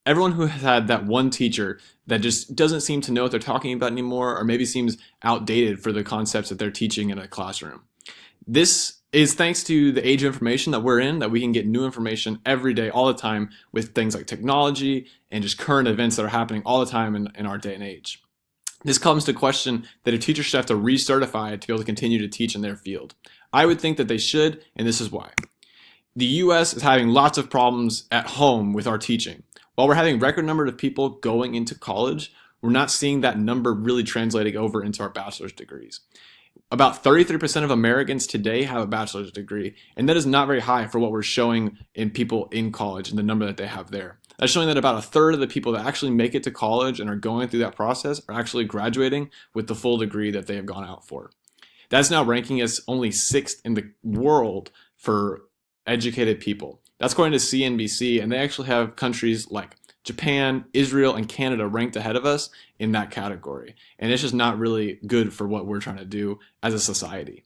Everyone who has had that one teacher that just doesn't seem to know what they're talking about anymore, or maybe seems outdated for the concepts that they're teaching in a classroom. This is thanks to the age of information that we're in, that we can get new information every day, all the time, with things like technology and just current events that are happening all the time in our day and age. This comes to question that a teacher should have to recertify to be able to continue to teach in their field. I would think that they should, and this is why. The US is having lots of problems at home with our teaching. While we're having record numbers of people going into college, we're not seeing that number really translating over into our bachelor's degrees. About 33% of Americans today have a bachelor's degree, and that is not very high for what we're showing in people in college and the number that they have there. That's showing that about a third of the people that actually make it to college and are going through that process are actually graduating with the full degree that they have gone out for. That's now ranking us only sixth in the world for educated people. That's according to CNBC, and they actually have countries like Japan, Israel, and Canada ranked ahead of us in that category. And it's just not really good for what we're trying to do as a society.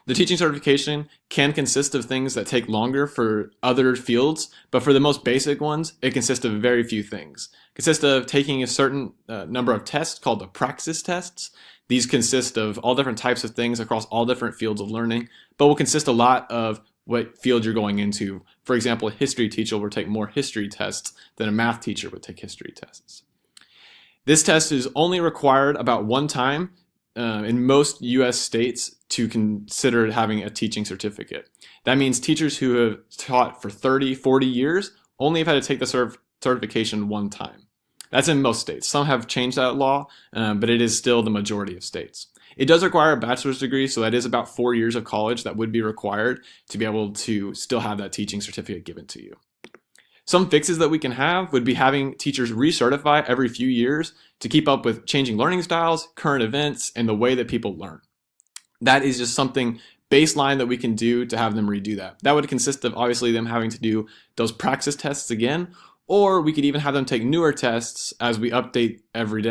The teaching certification can consist of things that take longer for other fields, but for the most basic ones, it consists of very few things. It consists of taking a certain number of tests called the praxis tests. These consist of all different types of things across all different fields of learning, but will consist a lot of what field you're going into. For example, a history teacher will take more history tests than a math teacher would take history tests. This test is only required about one time in most US states to consider having a teaching certificate. That means teachers who have taught for 30, 40 years only have had to take the certification one time. That's in most states. Some have changed that law, but it is still the majority of states. It does require a bachelor's degree, so that is about 4 years of college that would be required to be able to still have that teaching certificate given to you. Some fixes that we can have would be having teachers recertify every few years to keep up with changing learning styles, current events, and the way that people learn. That is just something baseline that we can do to have them redo that. That would consist of obviously them having to do those praxis tests again, or we could even have them take newer tests as we update every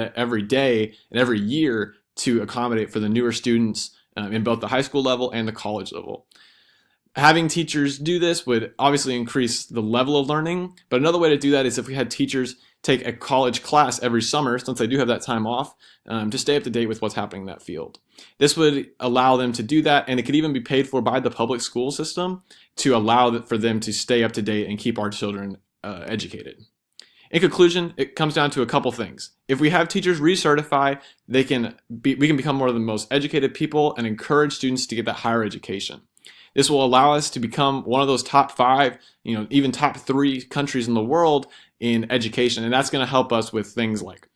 day and every year to accommodate for the newer students in both the high school level and the college level. Having teachers do this would obviously increase the level of learning, but another way to do that is if we had teachers take a college class every summer, since they do have that time off, to stay up to date with what's happening in that field. This would allow them to do that, and it could even be paid for by the public school system to allow for them to stay up to date and keep our children educated. In conclusion, it comes down to a couple things. If we have teachers recertify, we can become more of the most educated people and encourage students to get that higher education. This will allow us to become one of those top 5, even top 3 countries in the world in education. And that's going to help us with things like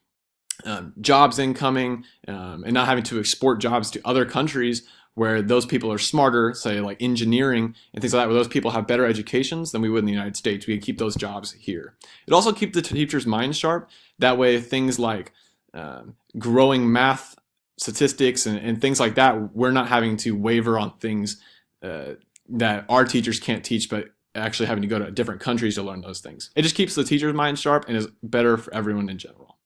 jobs incoming and not having to export jobs to other countries where those people are smarter, say like engineering and things like that, where those people have better educations than we would in the United States. We can keep those jobs here. It also keeps the teacher's mind sharp. That way things like growing math statistics and things like that, we're not having to waver on things that our teachers can't teach, but actually having to go to different countries to learn those things. It just keeps the teacher's mind sharp and is better for everyone in general.